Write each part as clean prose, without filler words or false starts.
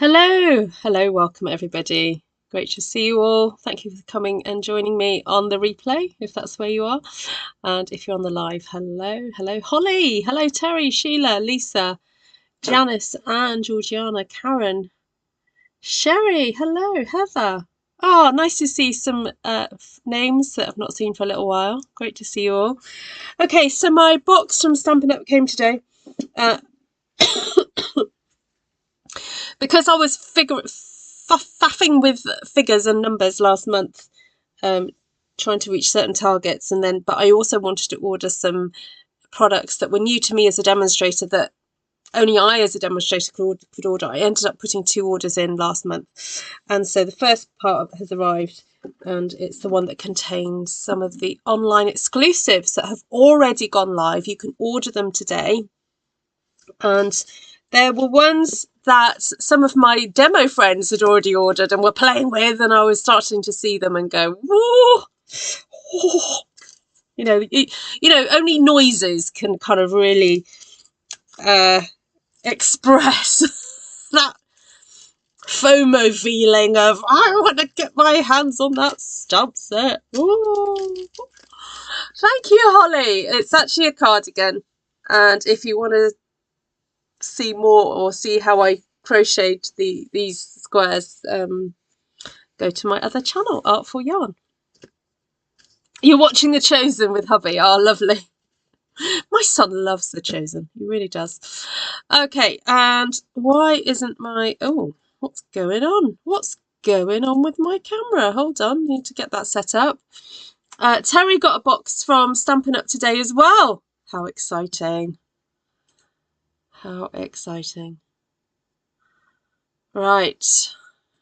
Hello, welcome everybody. Great to see you all. Thank you for coming and joining me on the replay, if that's where you are. And if you're on the live, hello, Holly, hello, Terry, Sheila, Lisa, Janice, and Georgiana, Karen, Sherry, hello, Heather. Oh, nice to see some names that I've not seen for a little while. Great to see you all. Okay, so my box from Stampin' Up came today. Because I was faffing with figures and numbers last month, trying to reach certain targets, but I also wanted to order some products that were new to me as a demonstrator that only I as a demonstrator could order. I ended up putting 2 orders in last month, and so the first part has arrived, and it's the one that contains some of the online exclusives that have already gone live. You can order them today, and there were ones that some of my demo friends had already ordered and were playing with, and I was starting to see them and go, whoa, oh. You know, only noises can kind of really express that FOMO feeling of, I want to get my hands on that stamp set. Ooh. Thank you, Holly. It's actually a cardigan, and if you want to see more or see how I crocheted these squares, go to my other channel, Artful Yarn. You're watching The Chosen with hubby. Oh, lovely. My son loves The Chosen. He really does. Okay, and why isn't my... Oh, what's going on? What's going on with my camera? Hold on, need to get that set up. Terry got a box from Stampin' Up today as well. How exciting. How exciting. Right.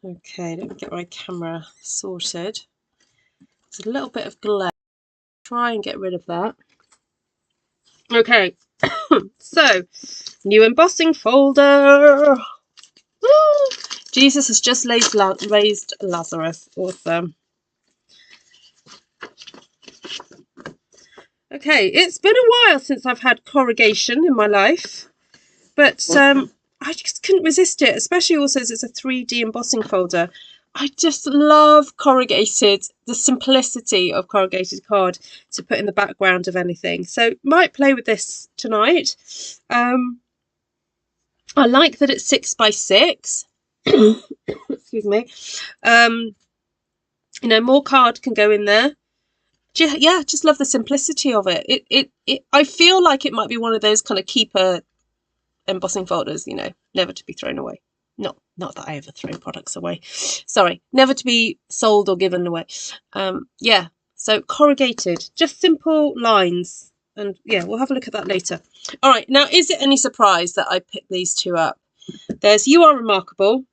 Okay, let me get my camera sorted. There's a little bit of glare. Try and get rid of that. Okay, so new embossing folder. Woo! Jesus has just raised Lazarus. Awesome. Okay, it's been a while since I've had corrugation in my life, but I just couldn't resist it, especially also as it's a 3D embossing folder. I just love the simplicity of corrugated card to put in the background of anything. So might play with this tonight. I like that it's 6x6. Excuse me. You know, more card can go in there. Yeah, just love the simplicity of it. I feel like it might be one of those kind of keeper embossing folders, you know, never to be thrown away. Not that I ever throw products away. Sorry, never to be sold or given away. Yeah, so corrugated, just simple lines. And yeah, we'll have a look at that later. All right, now, is it any surprise that I picked these 2 up? There's You Are Remarkable.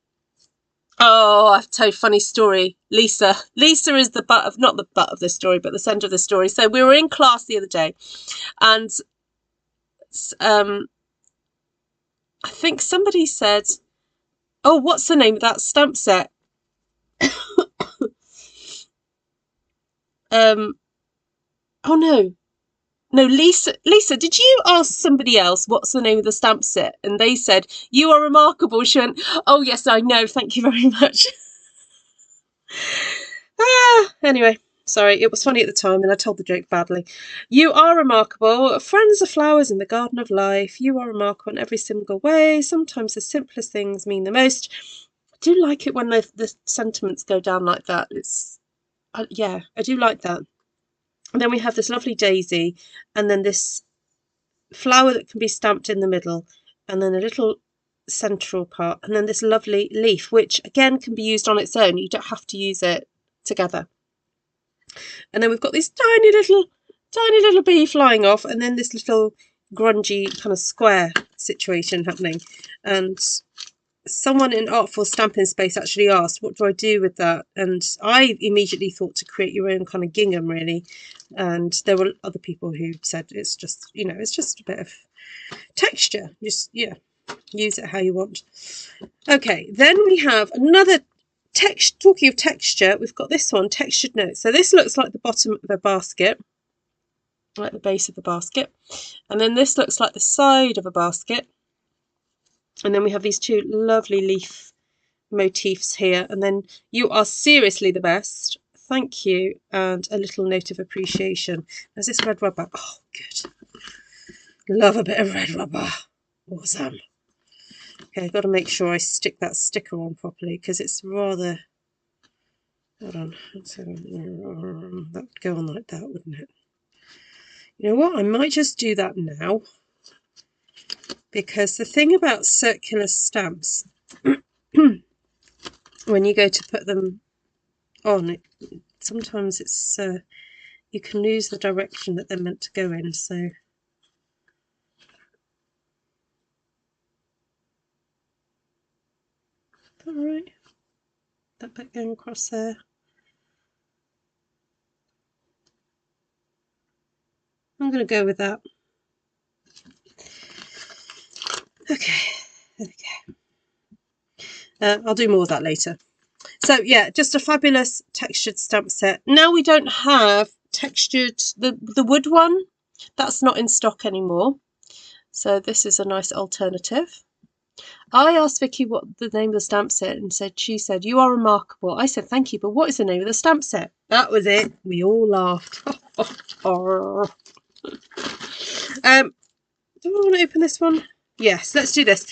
Oh, I've told a funny story. Lisa is the butt of, not the butt of the story, but the centre of the story. So we were in class the other day, and I think somebody said, oh, what's the name of that stamp set? Oh no, Lisa, did you ask somebody else what's the name of the stamp set? And they said, You Are Remarkable. She went, oh yes, I know, thank you very much. Anyway, sorry, it was funny at the time and I told the joke badly. You are remarkable. Friends are flowers in the garden of life. You are remarkable in every single way. Sometimes the simplest things mean the most. I do like it when the sentiments go down like that. Yeah, I do like that. And then we have this lovely daisy, and then this flower that can be stamped in the middle, and then a little central part, and then this lovely leaf, which again can be used on its own. You don't have to use it together. And then we've got this tiny little bee flying off, and then this little grungy kind of square situation happening. And someone in Artful Stampin Space actually asked, what do I do with that? And I immediately thought to create your own kind of gingham, really. And there were other people who said it's just, you know, it's just a bit of texture. Just, yeah, use it how you want. Okay, then we have another text. Talking of texture, we've got this one, textured notes. So this looks like the bottom of a basket, like the base of a basket. And then this looks like the side of a basket. And then we have these 2 lovely leaf motifs here, and then you are seriously the best. Thank you, and a little note of appreciation. There's this red rubber. Oh, good. Love a bit of red rubber. Awesome. Okay, I've got to make sure I stick that sticker on properly because it's rather... Hold on. That would go on like that, wouldn't it? You know what? I might just do that now, because the thing about circular stamps, when you go to put them on, sometimes it's you can lose the direction that they're meant to go in. So all right, that bit going across there. I'm going to go with that. Okay, there we go. I'll do more of that later. So yeah, just a fabulous textured stamp set. Now we don't have textured, the wood one, that's not in stock anymore. So this is a nice alternative. I asked Vicky what the name of the stamp set, and she said, "You are remarkable." I said, "Thank you, but what is the name of the stamp set?" That was it. We all laughed. Do I want to open this one? Yes, let's do this.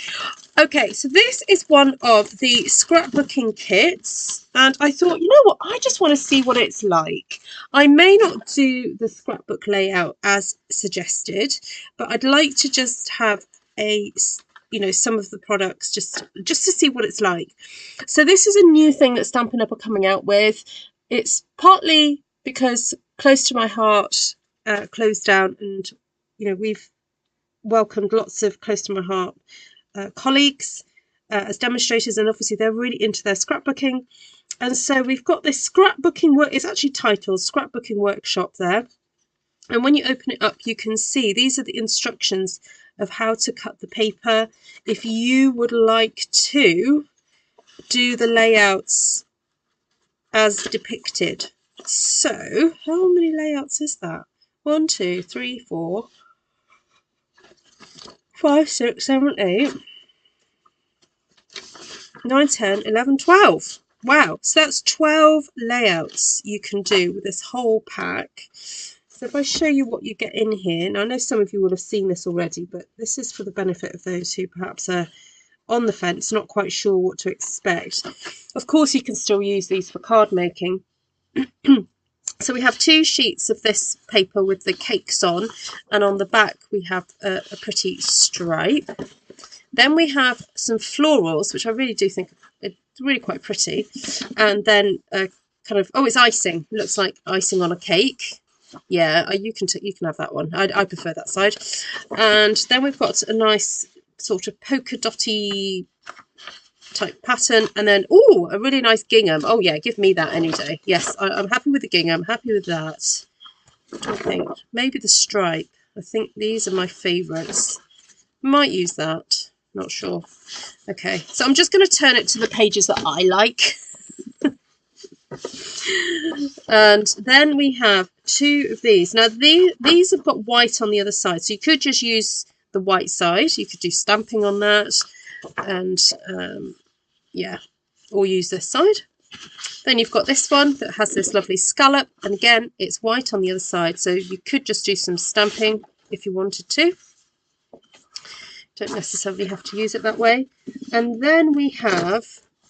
Okay, so this is one of the scrapbooking kits, and I thought, you know what, I just want to see what it's like. I may not do the scrapbook layout as suggested, but I'd like to just have a, you know, some of the products just to see what it's like. So this is a new thing that Stampin' Up are coming out with. It's partly because close to my heart, closed down, and you know, we've welcomed lots of close to my heart colleagues as demonstrators, and obviously they're really into their scrapbooking, and so we've got this scrapbooking work. It's actually titled Scrapbooking Workshop there, and when you open it up you can see these are the instructions of how to cut the paper if you would like to do the layouts as depicted. So how many layouts is that? 1, 2, 3, 4, 5, 6, 7, 8, 9, 10, 11, 12. Wow, so that's 12 layouts you can do with this whole pack. So if I show you what you get in here, now I know some of you will have seen this already, but this is for the benefit of those who perhaps are on the fence, not quite sure what to expect. Of course, you can still use these for card making. So we have 2 sheets of this paper with the cakes on, and on the back we have a pretty stripe. Then we have some florals, which I really do think it's really quite pretty, and then kind of, oh, it's icing. It looks like icing on a cake. Yeah, you can have that one. I prefer that side. And then we've got a nice sort of polka dotty type pattern, and then oh, a really nice gingham. Oh yeah, give me that any day. Yes, I'm happy with the gingham. Happy with that. I think maybe the stripe. I think these are my favourites. Might use that. Not sure. Okay, so I'm just going to turn it to the pages that I like. And then we have 2 of these. Now these have got white on the other side, so you could just use the white side. You could do stamping on that, and yeah, or use this side. Then you've got this one that has this lovely scallop, and again it's white on the other side, so you could just do some stamping if you wanted to. Don't necessarily have to use it that way. And then we have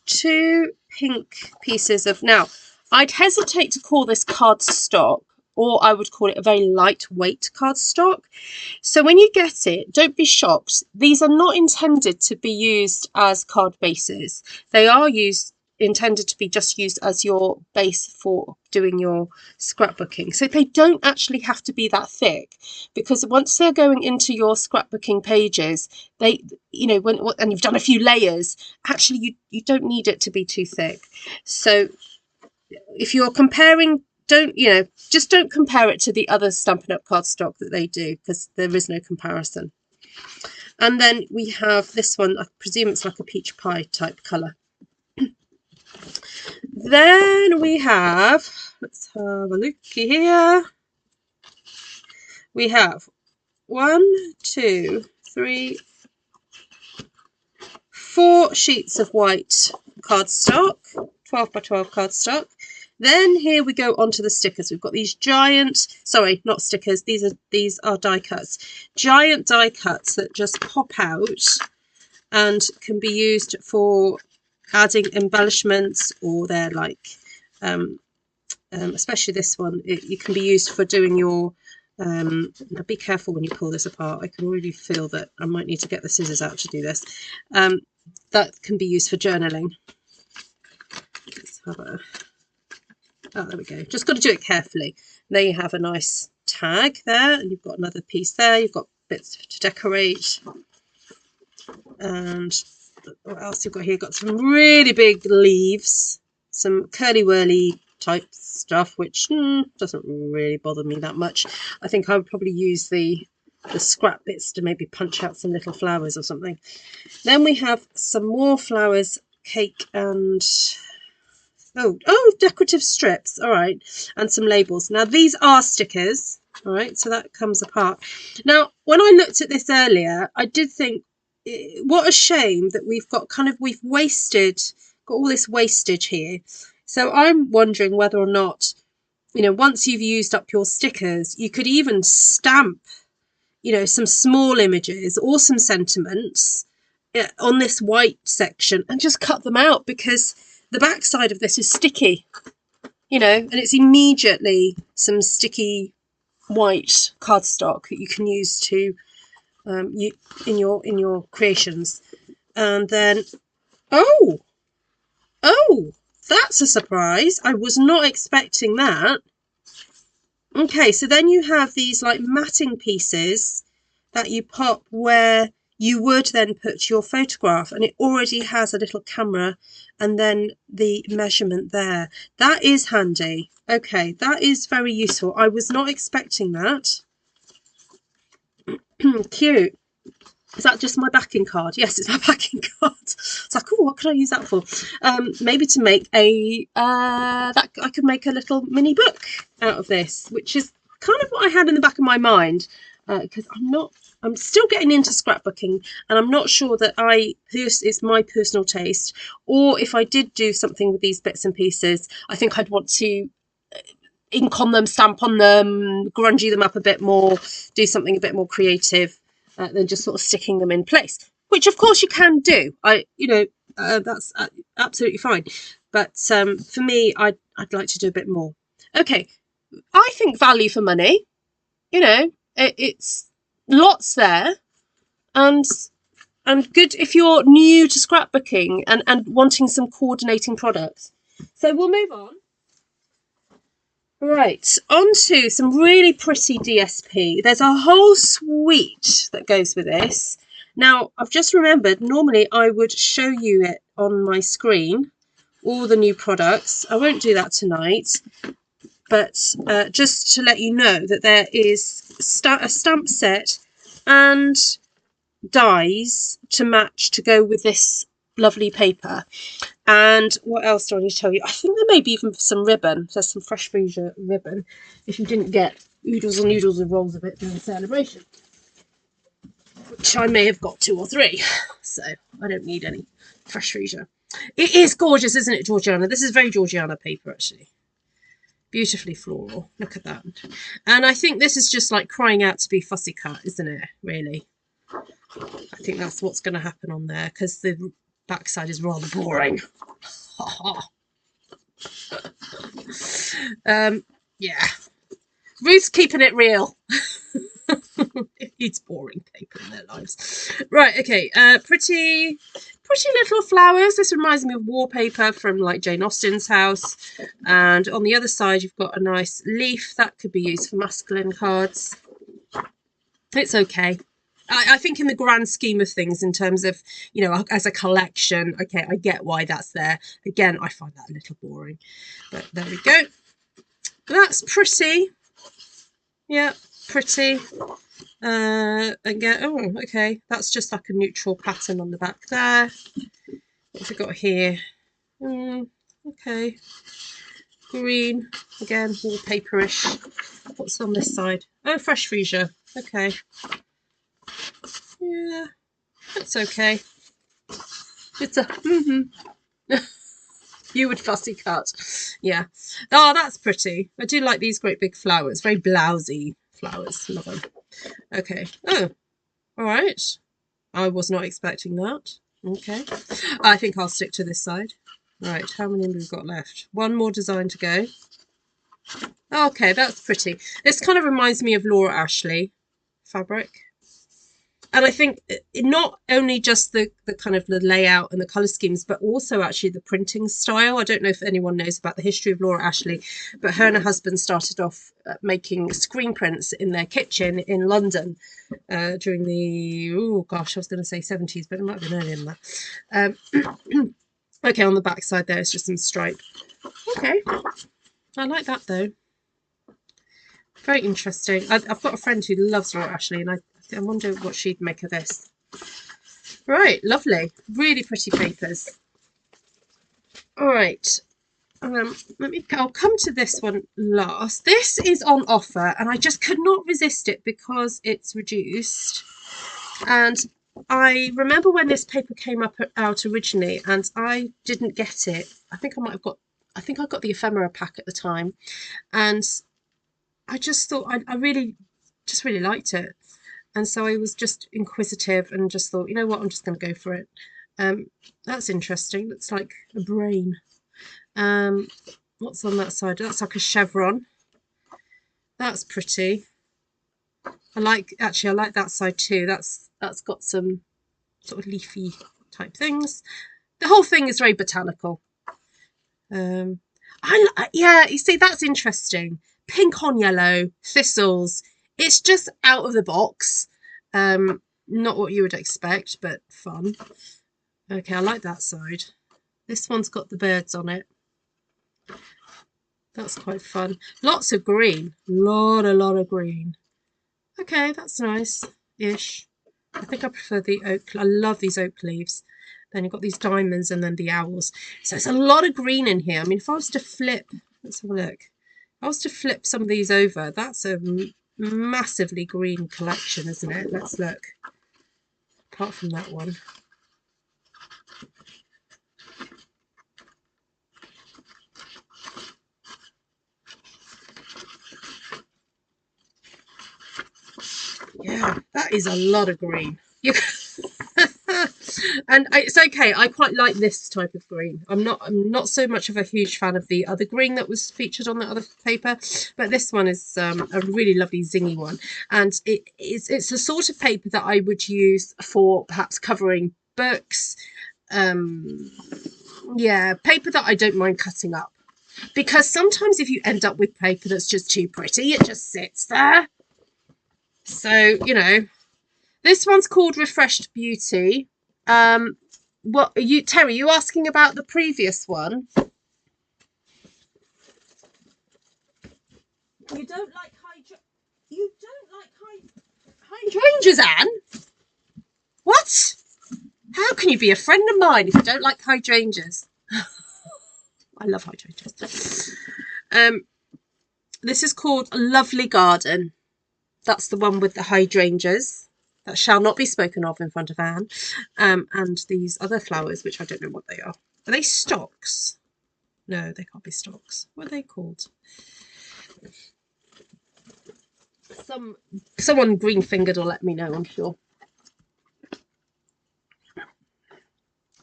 2 pink pieces of, now I'd hesitate to call this cardstock, or I would call it a very lightweight cardstock. So when you get it, don't be shocked. These are not intended to be used as card bases. They are intended to be just used as your base for doing your scrapbooking. So they don't actually have to be that thick, because once they're going into your scrapbooking pages, they, you know, and you've done a few layers, actually you don't need it to be too thick. So if you're comparing, just don't compare it to the other Stampin' Up cardstock that they do, because there is no comparison. And then we have this one, I presume it's like a peach pie type colour. Then we have, let's have a look here. We have 1, 2, 3, 4 sheets of white cardstock, 12 by 12 cardstock. Then here we go onto the stickers. We've got these giant, sorry, not stickers, these are die cuts. Giant die cuts that just pop out and can be used for adding embellishments, or they're like, especially this one, you can be used for doing your, now be careful when you pull this apart. I can really feel that I might need to get the scissors out to do this. That can be used for journaling. Let's have a, oh, there we go. Just got to do it carefully. There you have a nice tag there, and you've got another piece there. You've got bits to decorate. And what else you've got here? You've got some really big leaves, some curly-whirly type stuff, which doesn't really bother me that much. I think I would probably use the scrap bits to maybe punch out some little flowers or something. Then we have some more flowers, cake, and oh, decorative strips. All right, and some labels. Now these are stickers. All right, so that comes apart. Now, when I looked at this earlier, I did think, what a shame that we've got we've got all this wastage here. So I'm wondering whether or not, you know, once you've used up your stickers, you could even stamp, you know, some small images or some sentiments on this white section and just cut them out, because the back side of this is sticky, you know, and it's immediately some sticky white cardstock that you can use to in your creations. And then oh, that's a surprise. I was not expecting that. Okay, so then you have these like matting pieces that you pop where you would then put your photograph, and it already has a little camera and then the measurement there. That is handy. Okay, that is very useful. I was not expecting that. Cute. Is that just my backing card? Yes, it's my backing card. It's like, oh, what could I use that for? Maybe to make a that I could make a little mini book out of this, which is kind of what I had in the back of my mind, because I'm still getting into scrapbooking, and I'm not sure that it's my personal taste, or if I did do something with these bits and pieces, I think I'd want to ink on them, stamp on them, grungy them up a bit more, do something a bit more creative than just sort of sticking them in place, which of course you can do. That's absolutely fine. But for me, I'd like to do a bit more. Okay, I think value for money, you know, it's lots there, and good if you're new to scrapbooking and wanting some coordinating products. So we'll move on. Right, on to some really pretty DSP. There's a whole suite that goes with this. Now, I've just remembered, normally I would show you it on my screen, all the new products. I won't do that tonight, but just to let you know that there is a stamp set and dies to match to go with this lovely paper. And what else do I need to tell you? I think there may be even some ribbon. There's some fresh freesia ribbon if you didn't get oodles and noodles of rolls of it during the celebration, which I may have got 2 or 3, so I don't need any fresh freesia. It is gorgeous, isn't it, Georgiana? This is very Georgiana paper, actually. Beautifully floral. Look at that. And I think this is just like crying out to be fussy cut, isn't it, really? I think that's what's going to happen on there, because the backside is rather boring. Yeah, Ruth's keeping it real. It's boring paper in their lives. Right, okay, pretty little flowers. This reminds me of wallpaper from like Jane Austen's house. And on the other side you've got a nice leaf that could be used for masculine cards. It's okay. I think in the grand scheme of things, in terms of, you know, as a collection, okay, I get why that's there. Again, I find that a little boring. But there we go. That's pretty. Yeah, pretty. Again, oh, okay. That's just like a neutral pattern on the back there. What have we got here? Okay. Green. Again, wallpaperish. What's on this side? Oh, fresh freesia. Okay. Yeah, that's okay. It's a you would fussy cut. Yeah. Oh, that's pretty. I do like these great big flowers. Very blousy flowers. Love them. Okay. Oh, all right. I was not expecting that. Okay. I think I'll stick to this side. Right. How many have we got left? One more design to go. Okay, that's pretty. This kind of reminds me of Laura Ashley fabric. And I think not only just the kind of the layout and the colour schemes, but also actually the printing style. I don't know if anyone knows about the history of Laura Ashley, but her and her husband started off making screen prints in their kitchen in London during the, oh gosh, I was going to say 70s, but it might have been earlier than that. Okay, on the back side there is just some stripe. Okay, I like that though. Very interesting. I've got a friend who loves Laura Ashley, and I wonder what she'd make of this. Right, lovely. Really pretty papers. All right. I'll come to this one last. This is on offer, and I just could not resist it because it's reduced. And I remember when this paper came out originally, and I didn't get it. I think I got the ephemera pack at the time, and I just thought I really liked it. And so I was just inquisitive and just thought, you know what, I'm just going to go for it. That's interesting. Looks like a brain. What's on that side? That's like a chevron. That's pretty. I like that side too. That's got some sort of leafy type things. The whole thing is very botanical. Yeah, you see, that's interesting. Pink on yellow, thistles. It's just out of the box. Not what you would expect, but fun. Okay, I like that side. This one's got the birds on it. That's quite fun. Lots of green. A lot of green. Okay, that's nice-ish. I think I prefer the oak. I love these oak leaves. Then you've got these diamonds and then the owls. So it's a lot of green in here. I mean, if I was to flip, let's have a look. If I was to flip some of these over, that's a massively green collection, isn't it? Let's look. Apart from that one. Yeah, that is a lot of green. And it's okay. I quite like this type of green. I'm not so much of a huge fan of the other green that was featured on the other paper, but this one is a really lovely zingy one, and it's the sort of paper that I would use for perhaps covering books. Yeah, paper that I don't mind cutting up, because sometimes if you end up with paper that's just too pretty, it just sits there. So, you know, this one's called Refreshed Beauty. What are you, Terry, you asking about the previous one? You don't like hydrangeas, Anne? What? How can you be a friend of mine if you don't like hydrangeas? I love hydrangeas. This is called Lovely Garden. That's the one with the hydrangeas. That shall not be spoken of in front of Anne. And these other flowers, which I don't know what they are. Are they stocks? No, they can't be stocks. What are they called? Someone green-fingered will let me know, I'm sure.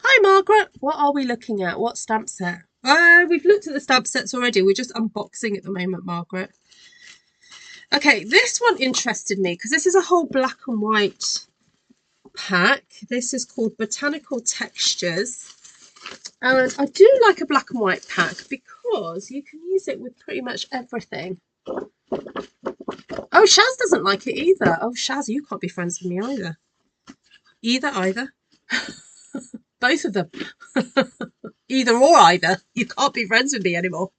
Hi, Margaret. What are we looking at? What stamp set? We've looked at the stamp sets already. We're just unboxing at the moment, Margaret. Okay, this one interested me because this is a whole black and white pack. This is called Botanical Textures. And I do like a black and white pack because you can use it with pretty much everything. Oh, Shaz doesn't like it either. Oh, Shaz, you can't be friends with me either. Either. Both of them. Either or either. You can't be friends with me anymore.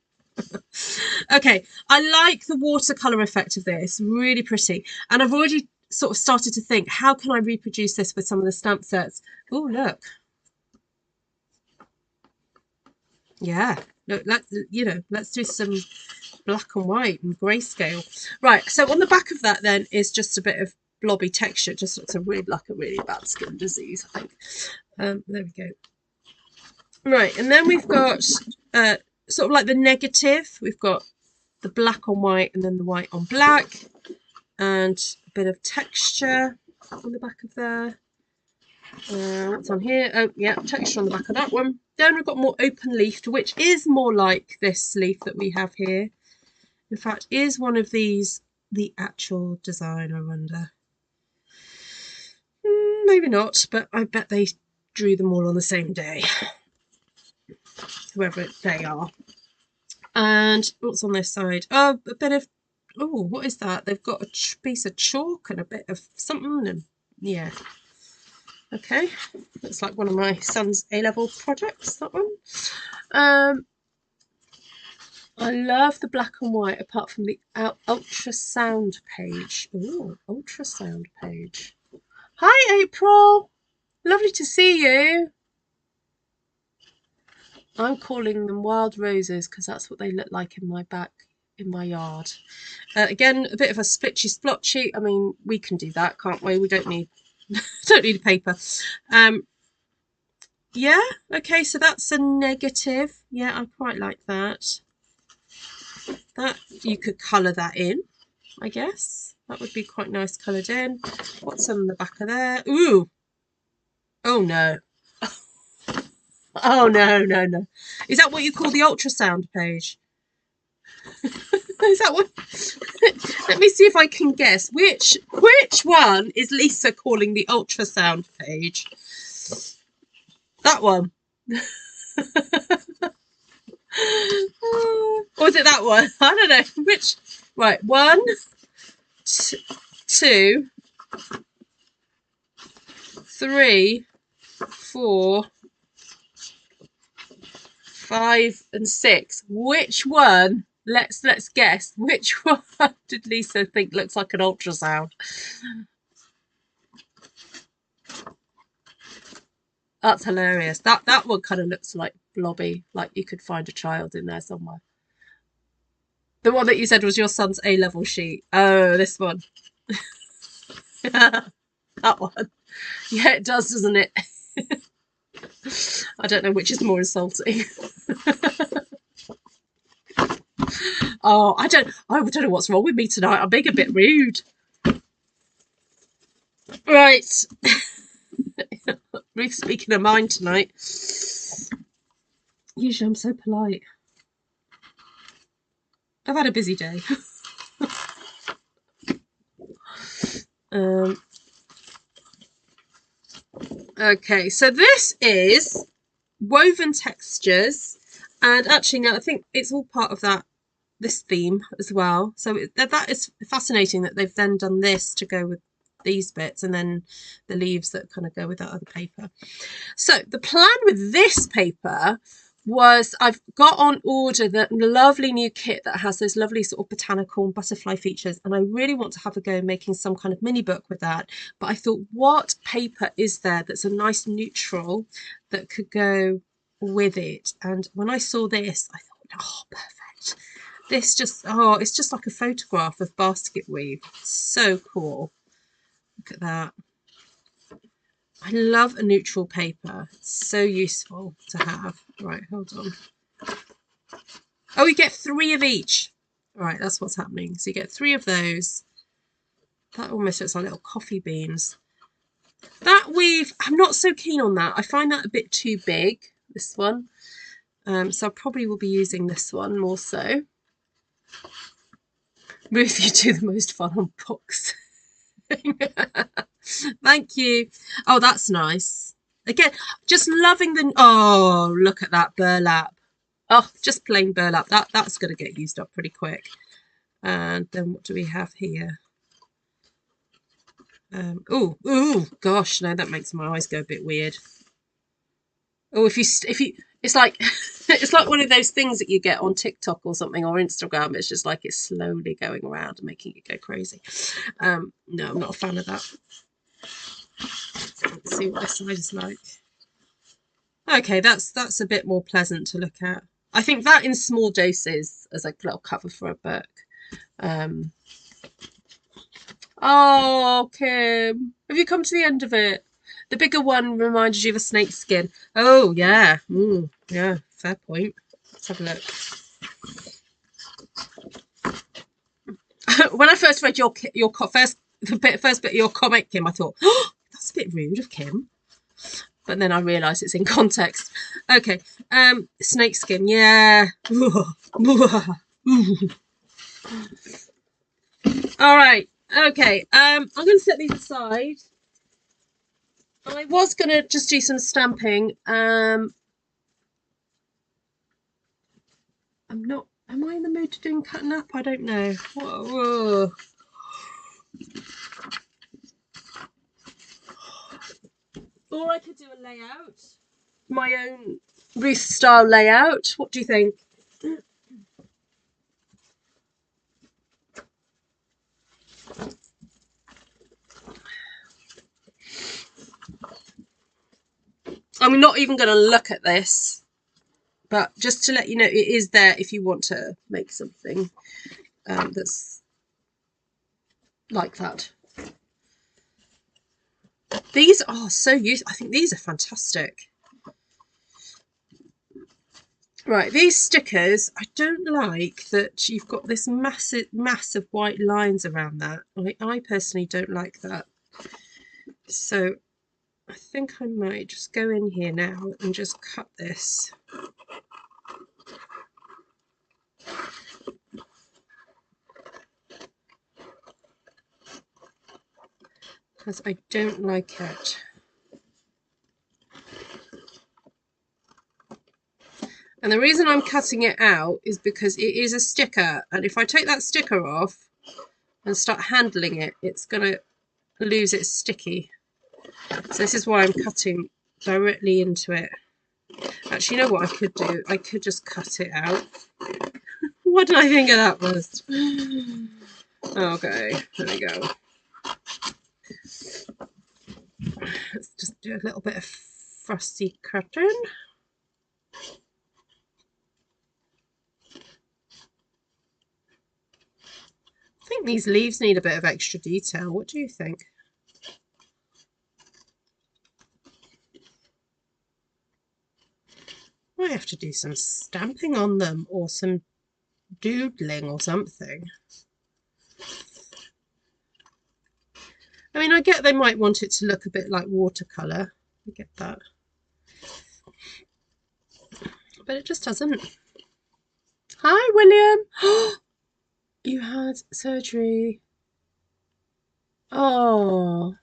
Okay, I like the watercolour effect of this. Really pretty. And I've already sort of started to think, how can I reproduce this with some of the stamp sets? Oh, look. Yeah, look, let's do some black and white and grayscale. Right, so on the back of that then is just a bit of blobby texture. Just looks like a really bad skin disease, I think. There we go. Right, and then we've got sort of like the negative. We've got the black on white and then the white on black, and a bit of texture on the back of there. What's on here? Oh, yeah, texture on the back of that one. Then we've got more open leafed, which is more like this leaf that we have here. In fact, is one of these the actual design, I wonder? Maybe not, but I bet they drew them all on the same day, whoever they are. And what's on this side? Oh, a bit of, oh, what is that? They've got a piece of chalk and a bit of something, and yeah. Okay, looks like one of my son's A-level projects, that one. I love the black and white, apart from the ultrasound page. Ooh, ultrasound page. Hi, April. Lovely to see you. I'm calling them wild roses because that's what they look like in my yard. Again, a bit of a splitchy splotchy. I mean, we can do that, can't we? We don't need don't need a paper. Yeah, okay, so that's a negative. Yeah, I quite like that. That you could colour that in, I guess. That would be quite nice coloured in. What's on the back of there? Ooh. Oh no. Oh no, no, no. Is that what you call the ultrasound page? Is that what? Let me see if I can guess. Which one is Lisa calling the ultrasound page? That one. Or is it that one? I don't know. Which? Right. 1, 2, 3, 4, 5, and 6. Which one? Let's guess. Which one did Lisa think looks like an ultrasound? That's hilarious. That one kind of looks like blobby, like you could find a child in there somewhere. The one that you said was your son's A-level sheet. Oh, this one. That one. Yeah, it does, doesn't it? I don't know which is more insulting. Oh, I don't know what's wrong with me tonight. I'm being a bit rude. Right. Ruth speaking her mind tonight. Usually I'm so polite. I've had a busy day. Okay, so this is woven textures, and actually now I think it's all part of this theme as well. So that is fascinating that they've then done this to go with these bits, and then the leaves that kind of go with that other paper. So the plan with this paper was I've got on order the lovely new kit that has those lovely sort of botanical and butterfly features, and I really want to have a go making some kind of mini book with that. But I thought, what paper is there that's a nice neutral that could go with it? And when I saw this, I thought, oh, perfect. This just, oh, it's just like a photograph of basket weave. So cool. Look at that. I love a neutral paper. It's so useful to have. Right, hold on. Oh, you get 3 of each. All right, that's what's happening. So you get 3 of those. That almost looks like little coffee beans. That weave, I'm not so keen on that. I find that a bit too big, this one. So I probably will be using this one more so. Ruth, you do the most fun on books. Thank you. Oh, that's nice. Again, just loving the, oh, look at that burlap. Oh, just plain burlap. That's going to get used up pretty quick. And then what do we have here? Oh, gosh, no, that makes my eyes go a bit weird. Oh, if you, it's like, it's like one of those things that you get on TikTok or something or Instagram. It's just like it's slowly going around and making it go crazy. No, I'm not a fan of that. Let's see what this side is like. Okay, that's a bit more pleasant to look at. I think that in small doses as a little cover for a book. Oh, Kim, have you come to the end of it? The bigger one reminded you of a snake skin. Oh, yeah. Yeah, fair point. Let's have a look. When I first read the first bit of your comic, Kim, I thought, oh, that's a bit rude of Kim. But then I realised it's in context. Okay, snake skin, yeah. All right, okay. I'm going to set these aside. I was going to just do some stamping. I'm not. Am I in the mood to do cutting up? I don't know. Whoa. Or I could do a layout, my own Ruth style layout. What do you think? I'm not even going to look at this, but just to let you know, it is there if you want to make something that's like that. These are so useful. I think these are fantastic. Right, these stickers, I don't like that you've got this mass of white lines around that. I personally don't like that. So I think I might just go in here now and just cut this. Because I don't like it. And the reason I'm cutting it out is because it is a sticker, and if I take that sticker off and start handling it, it's going to lose its sticky. So this is why I'm cutting directly into it. Actually, you know what I could do? I could just cut it out. What did I think of that was? Okay, there we go. Let's just do a little bit of frosty cutting. I think these leaves need a bit of extra detail. What do you think? Might have to do some stamping on them or some doodling or something. I mean, I get they might want it to look a bit like watercolour. I get that. But it just doesn't. Hi, William. You had surgery. Oh.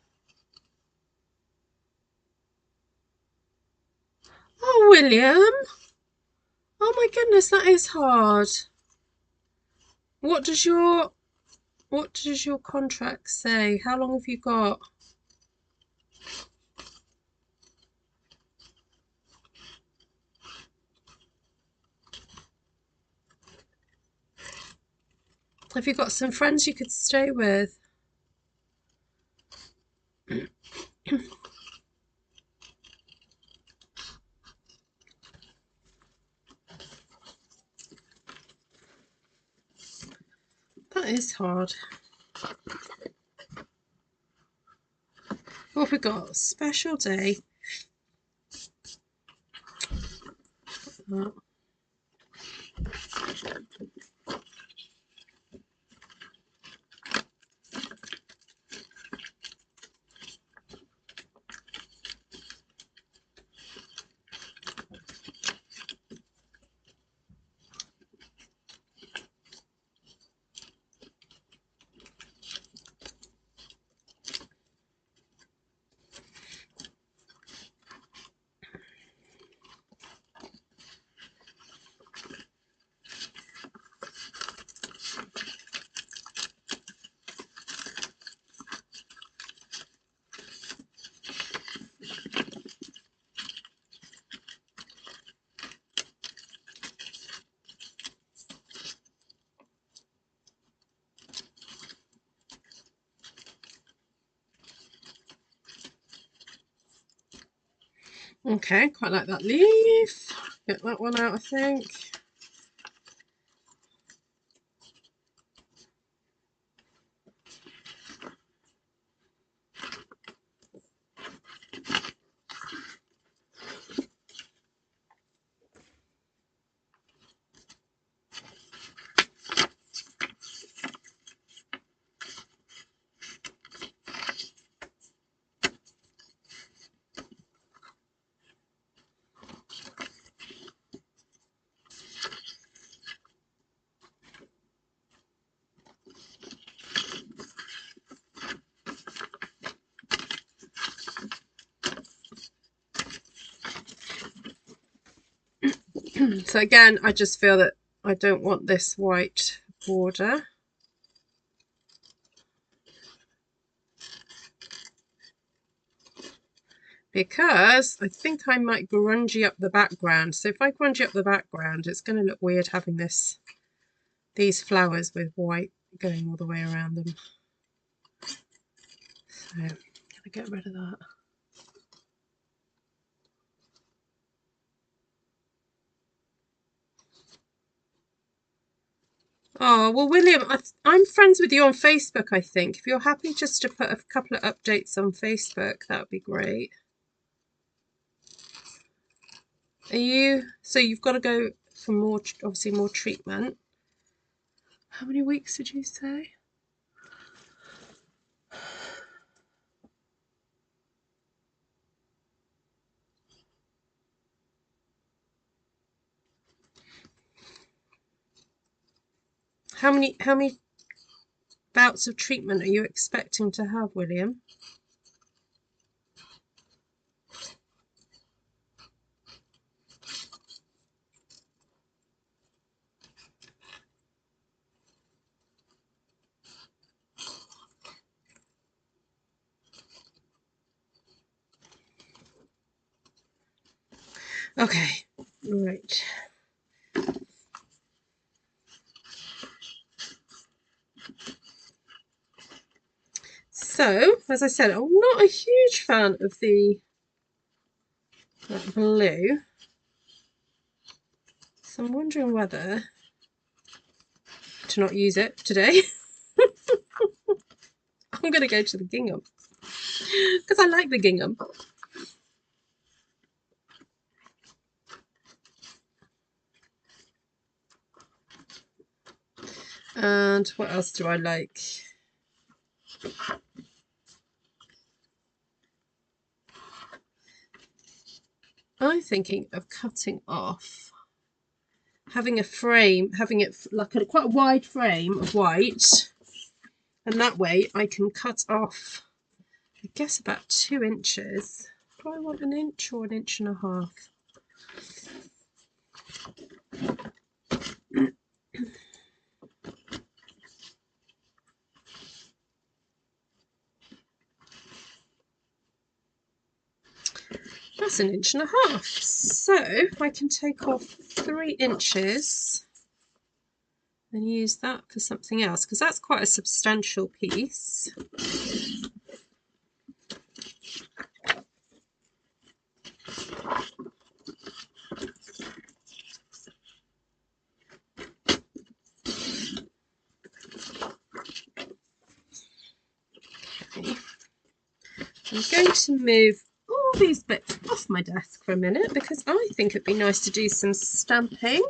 Oh, William. Oh my goodness, that is hard. What does your contract say? How long have you got? Have you got some friends you could stay with? That is hard. What have we got? Special day. Oh. Okay, quite like that leaf. Get that one out, I think. So again, I just feel that I don't want this white border. Because I think I might grungy up the background. So if I grungy up the background, it's going to look weird having these flowers with white going all the way around them. So I'm going to get rid of that. Oh, well, William, I'm friends with you on Facebook, I think. If you're happy just to put a couple of updates on Facebook, that would be great. Are you? So you've got to go for more, obviously more treatment. How many weeks did you say? How many bouts of treatment are you expecting to have, William? Okay, right. So, as I said, I'm not a huge fan of that blue. So I'm wondering whether to not use it today. I'm going to go to the gingham because I like the gingham. And what else do I like? I'm thinking of cutting off, having a frame, having it like quite a wide frame of white, and that way I can cut off, I guess, about 2 inches. Do I want an inch or an inch and a half? That's an inch and a half. So I can take off 3 inches and use that for something else because that's quite a substantial piece. Okay. I'm going to move all these bits off my desk for a minute because I think it'd be nice to do some stamping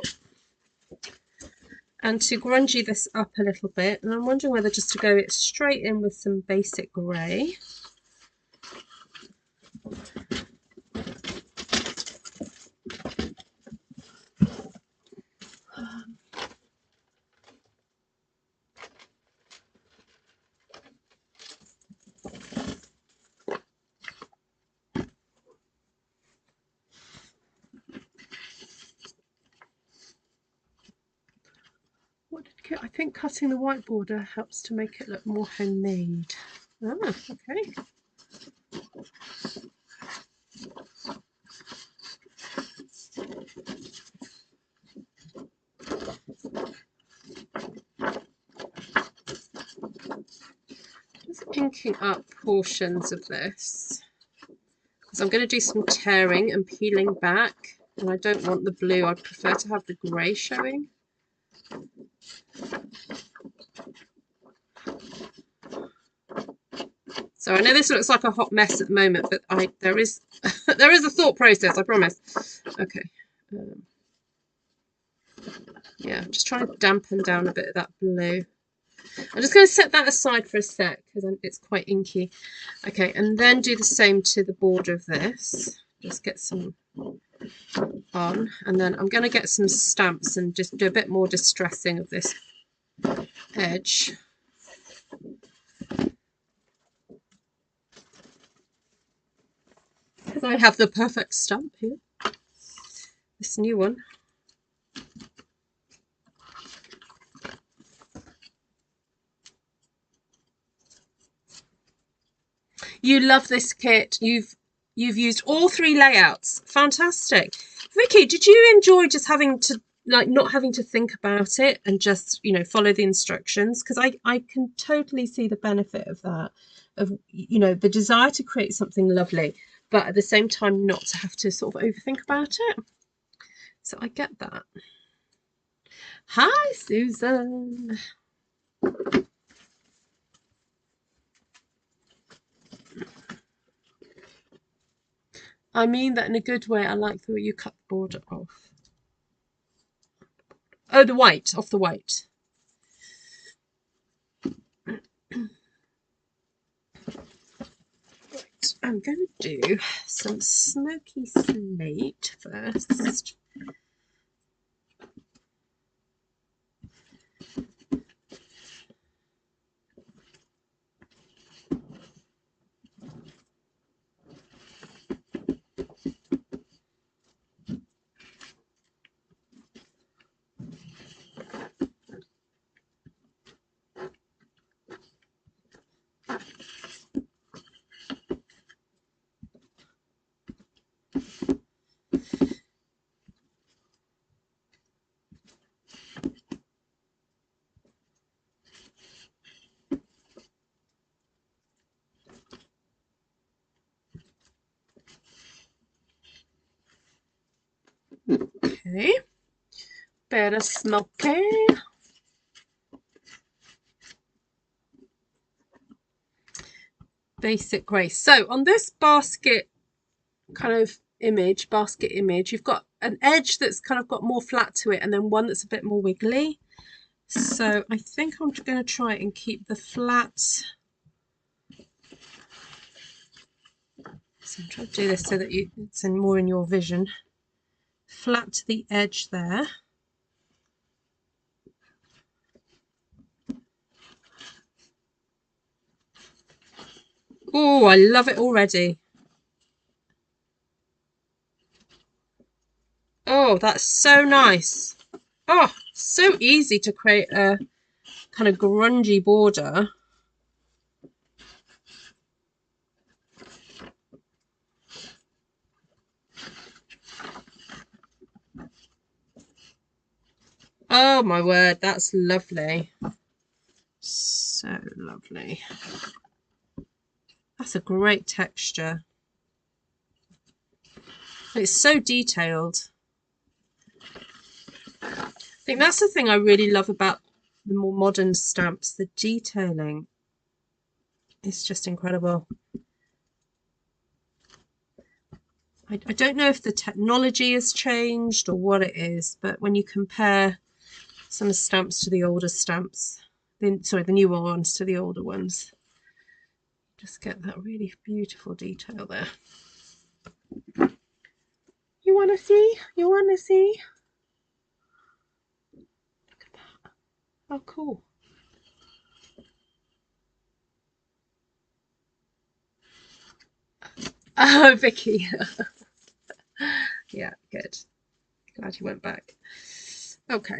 and to grungy this up a little bit. And I'm wondering whether just to go straight in with some basic grey. I think cutting the white border helps to make it look more homemade. Ah, okay. Just inking up portions of this because I'm going to do some tearing and peeling back, and I don't want the blue. I'd prefer to have the grey showing. So I know this looks like a hot mess at the moment, but there is there is a thought process, I promise. Okay. Yeah, just trying to dampen down a bit of that blue. I'm just going to set that aside for a sec because it's quite inky. Okay, and then do the same to the border of this. Just get some on, and then I'm going to get some stamps and just do a bit more distressing of this edge. Because I have the perfect stamp here. This new one. You love this kit. You've used all 3 layouts. Fantastic. Vicky, did you enjoy just having to, like, not having to think about it and just, you know, follow the instructions? Because I can totally see the benefit of that, of, you know, the desire to create something lovely, but at the same time not to have to sort of overthink about it. So I get that. Hi, Susan. I mean that in a good way. I like the way you cut the border off. Oh, the white, off the white. Right, I'm going to do some smoky slate first. Okay, bit of smoky. Basic grey. So on this basket kind of image, you've got an edge that's kind of got more flat to it and then one that's a bit more wiggly. So I think I'm going to try and keep the flat. So I'm trying to do this so that it's more in your vision. Flat to the edge there. Oh, I love it already. Oh, that's so nice. Oh, so easy to create a kind of grungy border. Oh my word, that's lovely. So lovely. That's a great texture. It's so detailed. I think that's the thing I really love about the more modern stamps. The detailing is just incredible. I don't know if the technology has changed or what it is, but when you compare some stamps to the older stamps, the newer ones to the older ones, just get that really beautiful detail there. You want to see? You want to see? Look at that. How cool. Oh, Vicky. Yeah, good. Glad you went back. Okay.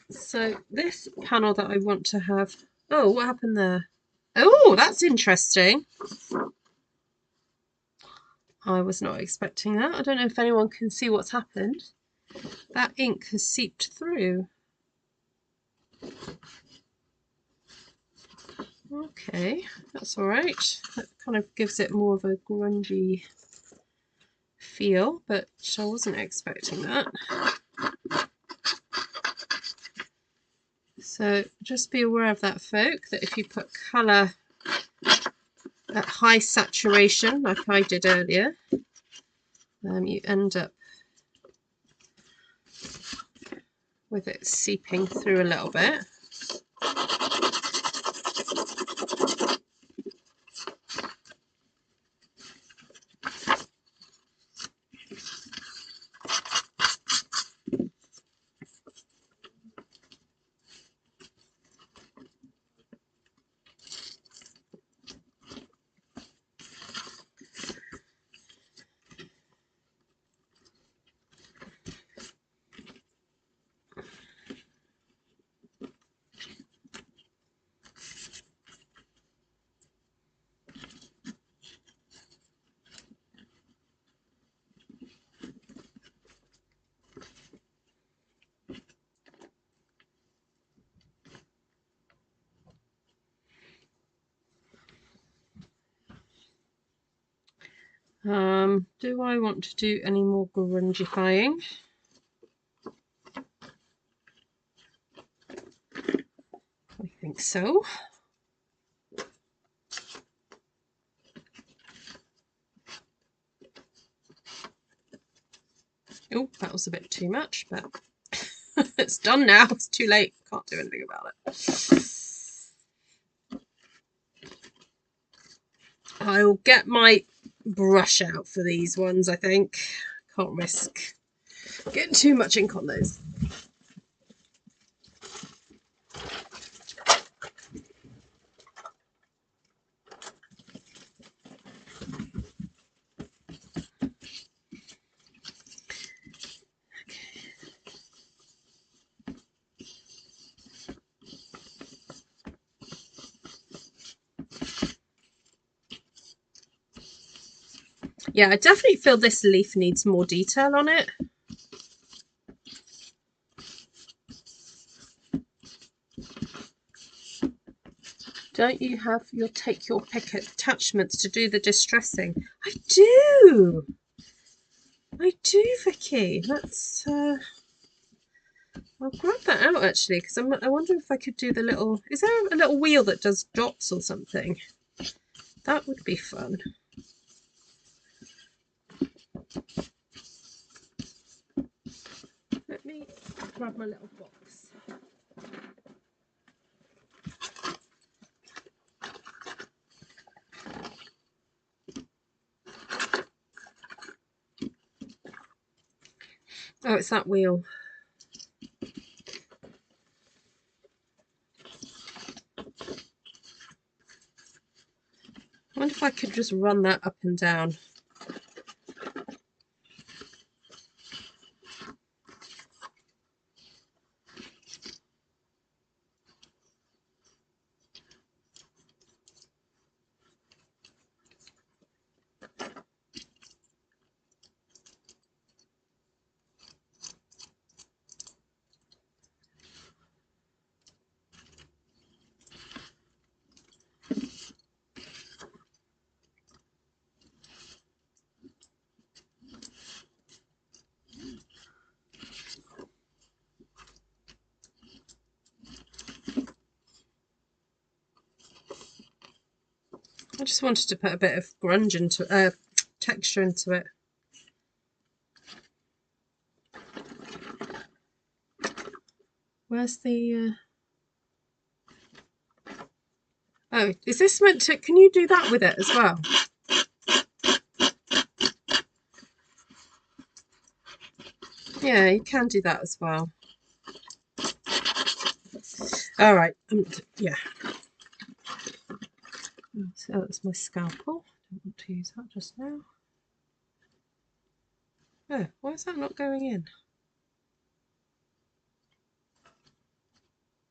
So this panel that I want to have. Oh, what happened there? Oh, that's interesting. I was not expecting that. I don't know if anyone can see what's happened. That ink has seeped through. Okay, that's all right. That kind of gives it more of a grungy feel, but I wasn't expecting that. So just be aware of that, folk, that if you put colour at high saturation, like I did earlier, you end up with it seeping through a little bit. Do I want to do any more grungifying? I think so. Oh, that was a bit too much, but it's done now. It's too late. Can't do anything about it. I'll get my brush out for these ones, I think. Can't risk getting too much ink on those. Yeah, I definitely feel this leaf needs more detail on it. Don't you have your take your pick attachments to do the distressing? I do. I do, Vicky. Let's I'll grab that out actually, because I wonder if I could do the little, is there a little wheel that does dots or something? That would be fun. Let me grab my little box. Oh, it's that wheel. I wonder if I could just run that up and down. I just wanted to put a bit of grunge into texture into it. Where's the oh, is this meant to, can you do that with it as well? Yeah, you can do that as well. All right, yeah. So that's my scalpel. Don't want to use that just now. Oh, why is that not going in?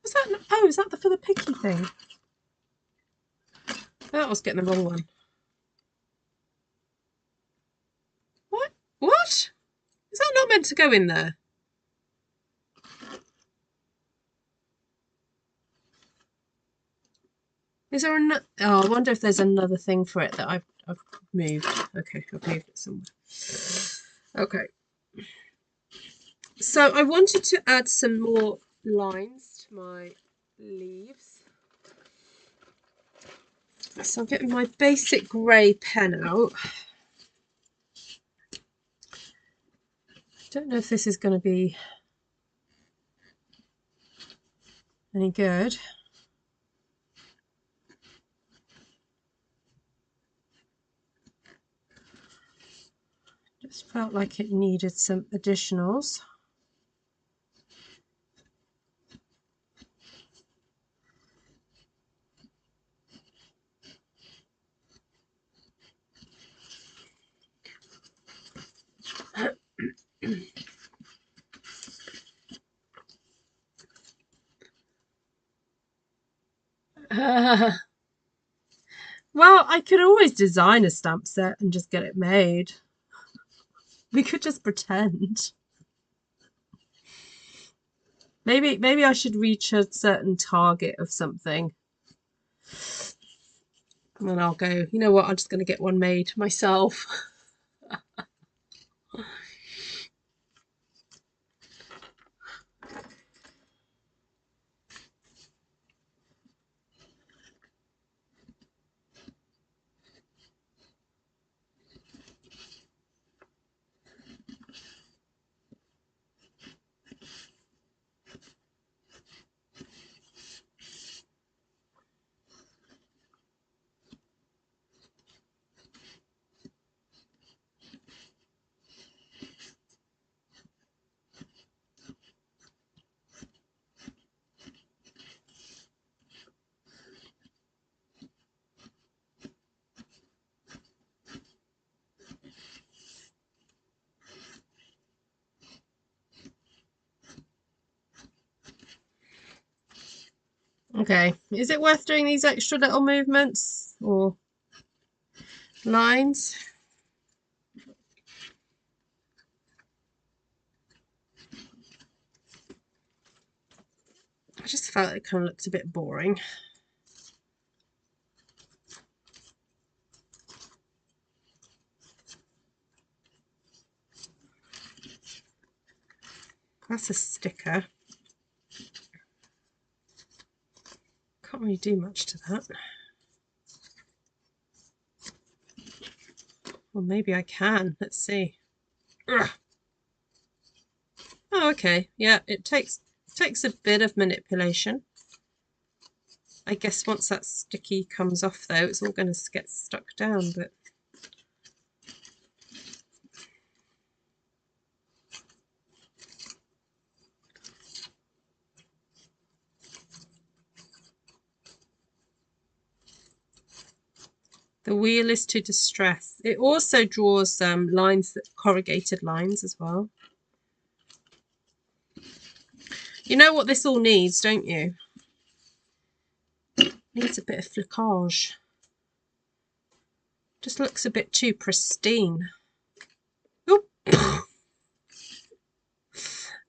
Was that not, oh, is that for the picky thing? Oh, I was getting the wrong one. What? What? Is that not meant to go in there? Is there another? Oh, I wonder if there's another thing for it that I've moved. Okay, I've moved it somewhere. Okay. So I wanted to add some more lines to my leaves. So I'm getting my basic grey pen out. I don't know if this is going to be any good. Just felt like it needed some additionals. Well, I could always design a stamp set and just get it made. We could just pretend. Maybe I should reach a certain target of something. And then I'll go, you know what, I'm just going to get one made myself. Okay, is it worth doing these extra little movements or lines? I just felt it kind of looked a bit boring. That's a sticker. Can't really do much to that. Well, maybe I can. Let's see. Ugh. Oh, okay. Yeah, it takes a bit of manipulation. I guess once that sticky comes off, though, it's all going to get stuck down, but the wheel is to distress. It also draws lines, corrugated lines as well. You know what this all needs, don't you? It needs a bit of flicage. Just looks a bit too pristine. Oop.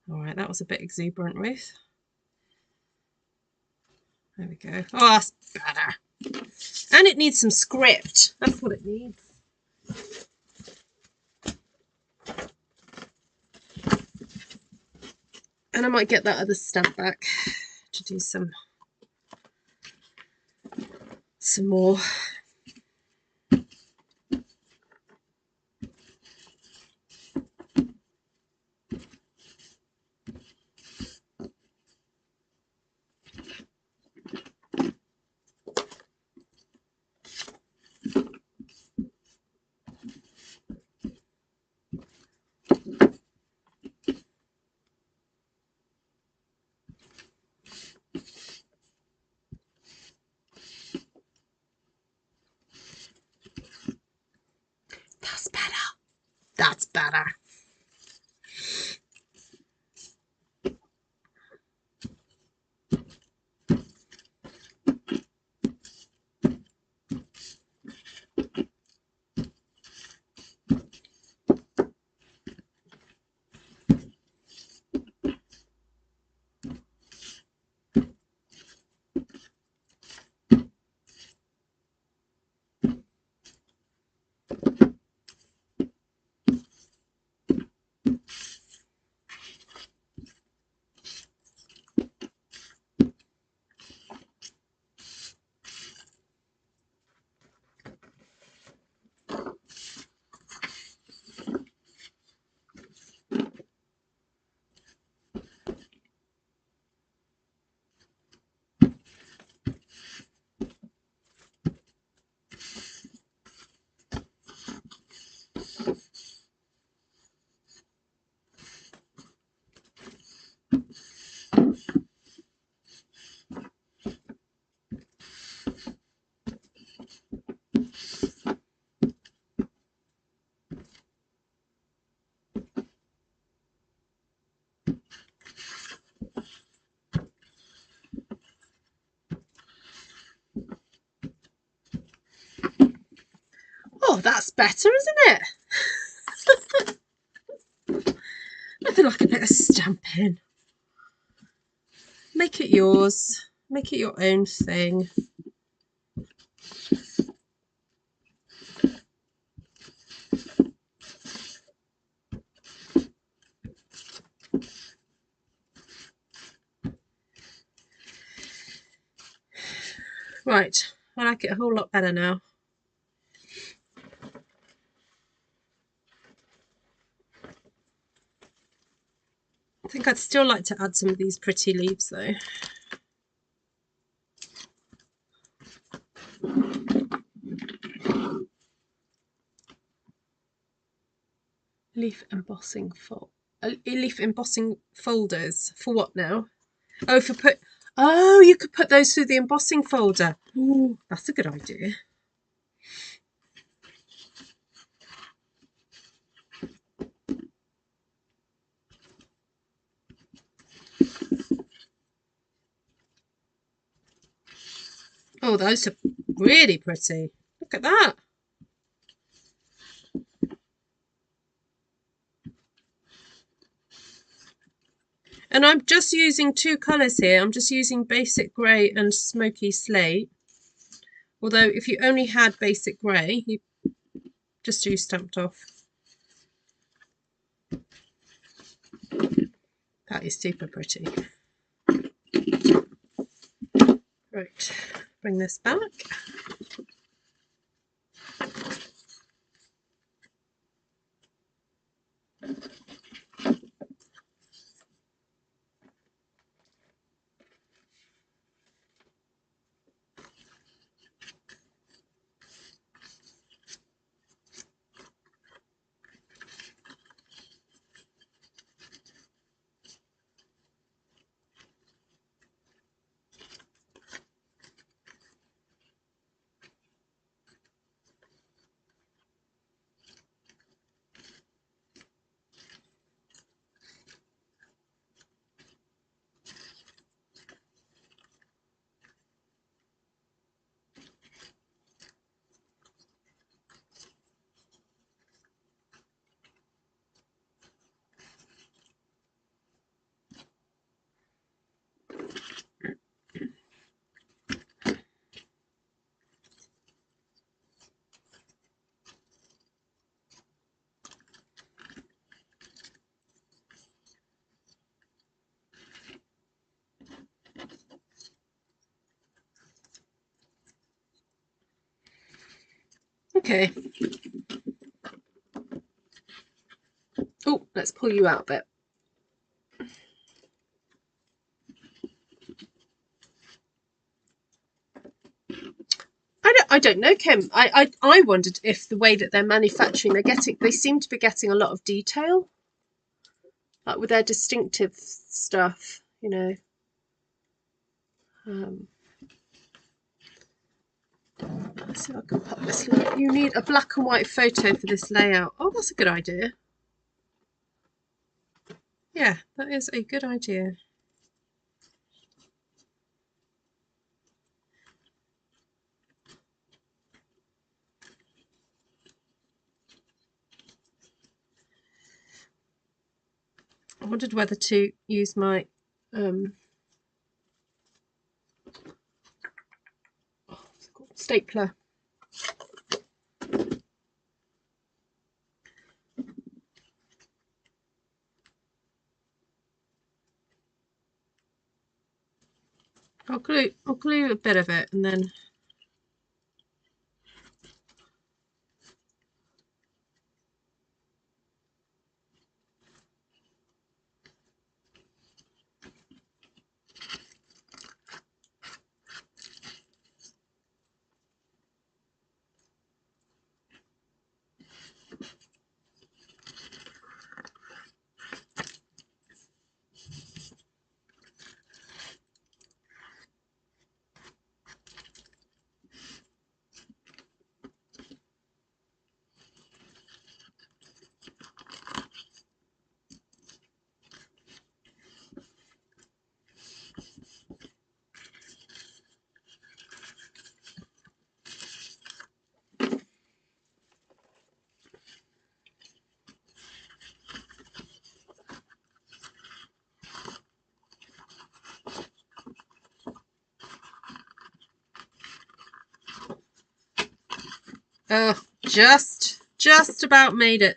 All right, that was a bit exuberant, Ruth. There we go. Oh, that's better. And it needs some script. That's what it needs. And I might get that other stamp back to do some more. That's better. That's better. Oh, that's better, isn't it? Nothing like a bit of stamping. Make it yours. Make it your own thing. Right, I like it a whole lot better now. I think I'd still like to add some of these pretty leaves though. Leaf embossing folders. For what now? Oh, oh, you could put those through the embossing folder. Ooh, that's a good idea. Oh, those are really pretty. Look at that. And I'm just using two colours here. I'm just using basic grey and smoky slate. Although if you only had basic grey, you just use Stamped Off. That is super pretty. Right, bring this back. Okay. Oh, let's pull you out a bit. I don't know, Kim. I wondered if the way that they're manufacturing, they seem to be getting a lot of detail, like with their distinctive stuff, you know. Let's see if I can pop this. You need a black and white photo for this layout. Oh, that's a good idea. Yeah, that is a good idea. I wondered whether to use my stapler. I'll glue a bit of it and then oh, just about made it.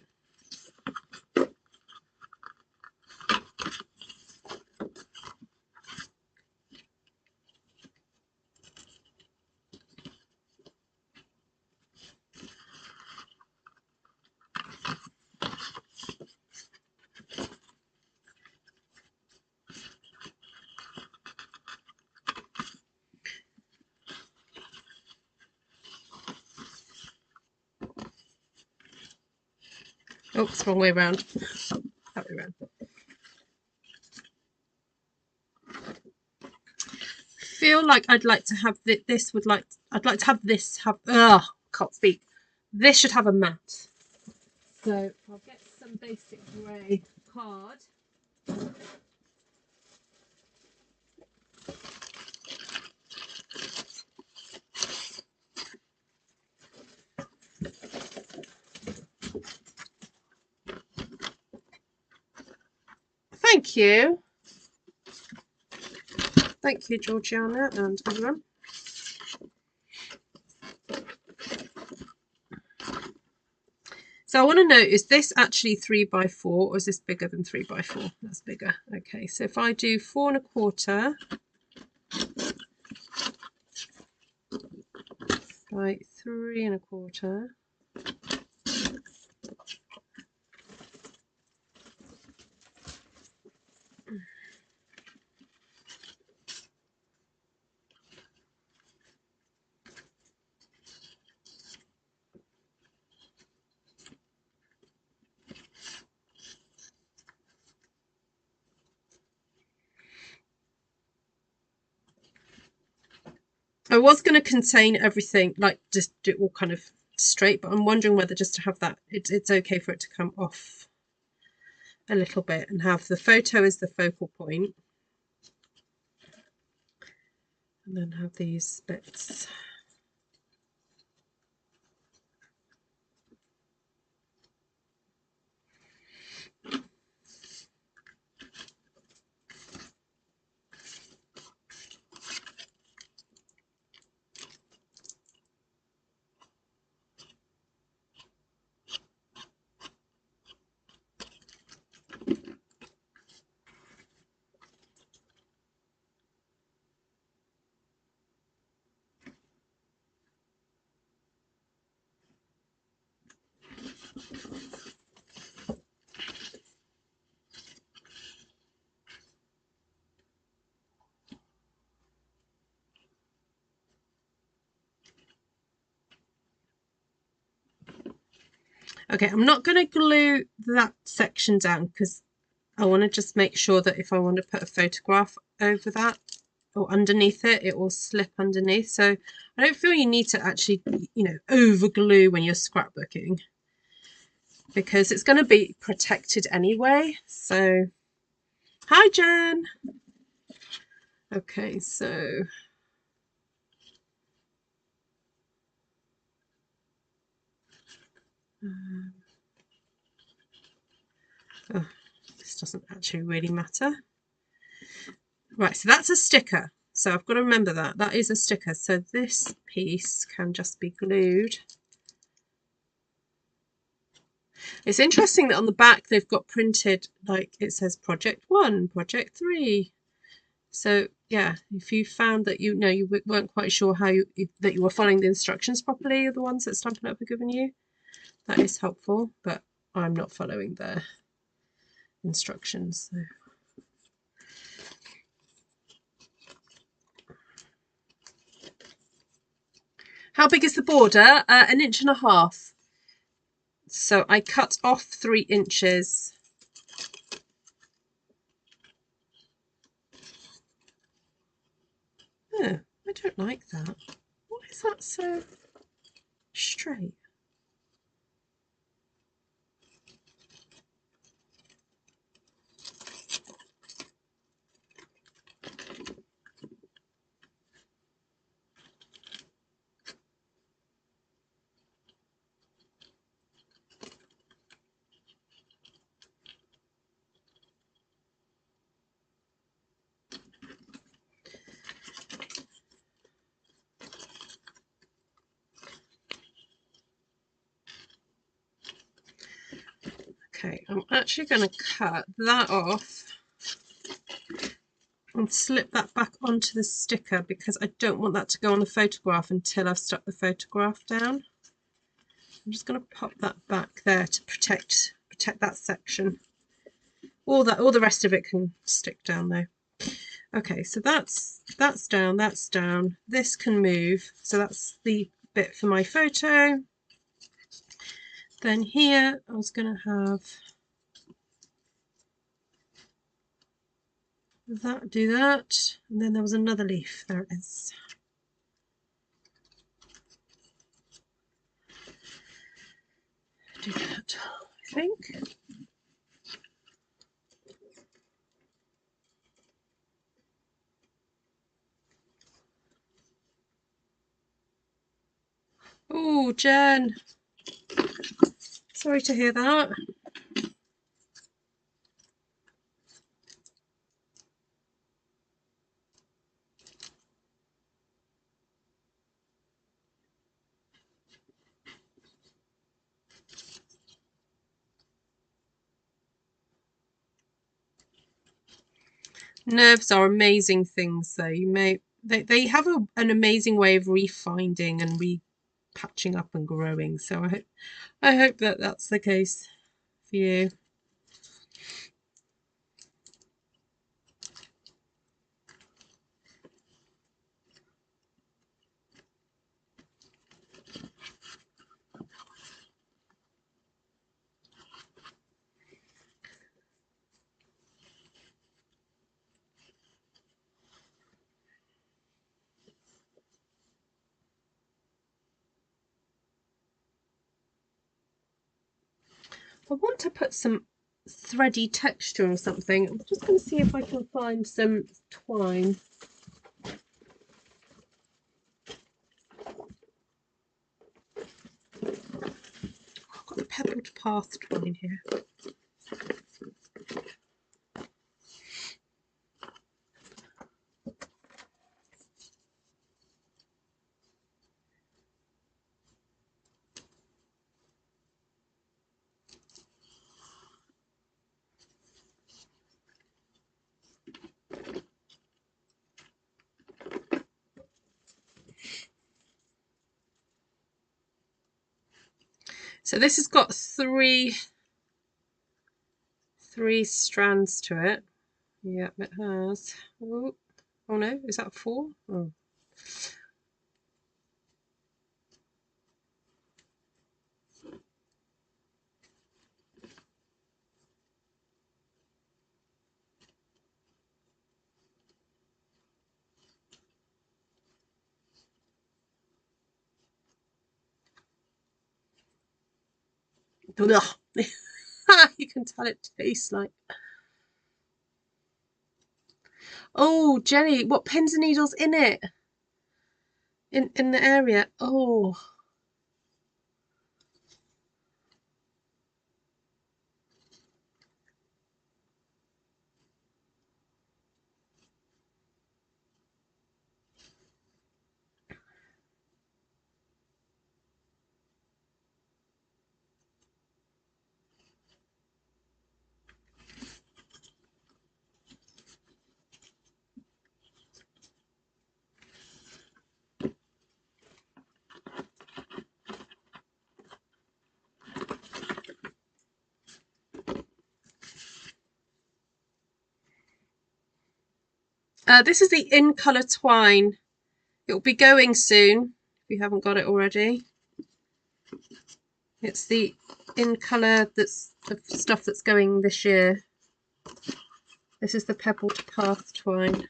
Oops, wrong way around. That way around. Feel like I'd like to have this. I'd like to have this have. Ugh, can't speak. This should have a mat. So I'll get some basic grey card. you. Thank you, Georgiana and everyone. So I want to know, is this actually 3 by 4 or is this bigger than 3 by 4? That's bigger. Okay, so if I do 4 1/4 by 3 1/4. I was going to contain everything, like just do it all kind of straight, but I'm wondering whether just to have that, it's okay for it to come off a little bit and have the photo as the focal point, and then have these bits. Okay, I'm not going to glue that section down because I want to just make sure that if I want to put a photograph over that or underneath it, it will slip underneath. So I don't feel you need to actually, you know, over glue when you're scrapbooking because it's going to be protected anyway. So, hi Jen. Okay, so oh, this doesn't actually really matter. Right, so that's a sticker. So I've got to remember that. That is a sticker. So this piece can just be glued. It's interesting that on the back they've got printed, like it says project 1, project 3. So yeah, if you found that you weren't quite sure how that you were following the instructions properly, the ones that Stampin' Up have given you, that is helpful, but I'm not following their instructions. So. How big is the border? 1.5 inches. So I cut off 3 inches. Oh, I don't like that. Why is that so straight? Okay, I'm actually going to cut that off and slip that back onto the sticker because I don't want that to go on the photograph until I've stuck the photograph down. I'm just going to pop that back there to protect that section. All the rest of it can stick down though. Okay, so that's down, that's down. This can move, so that's the bit for my photo. Then here I was going to have that, do that, and then there was another leaf. There it is. Do that, I think. Oh, Jen. Sorry to hear that. Nerves are amazing things, though. They have an amazing way of refinding and patching up and growing. So I hope that that's the case for you. I want to put some thready texture or something. I'm just going to see if I can find some twine. I've got the pebbled path twine here. So this has got three strands to it. Yep, it has. Oh, oh no, is that 4? Oh. You can tell it tastes like. Oh, Jenny, what pins and needles in it? In the area. Oh. This is the in colour twine. It'll be going soon if you haven't got it already. It's the in colour that's the stuff that's going this year. This is the pebbled path twine.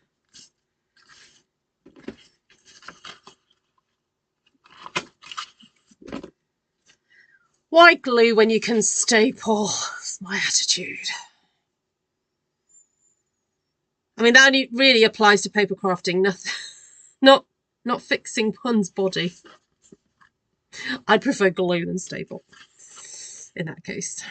Why glue when you can staple? That's my attitude. I mean, that only really applies to paper crafting, nothing, not fixing one's body. I'd prefer glue than staple in that case.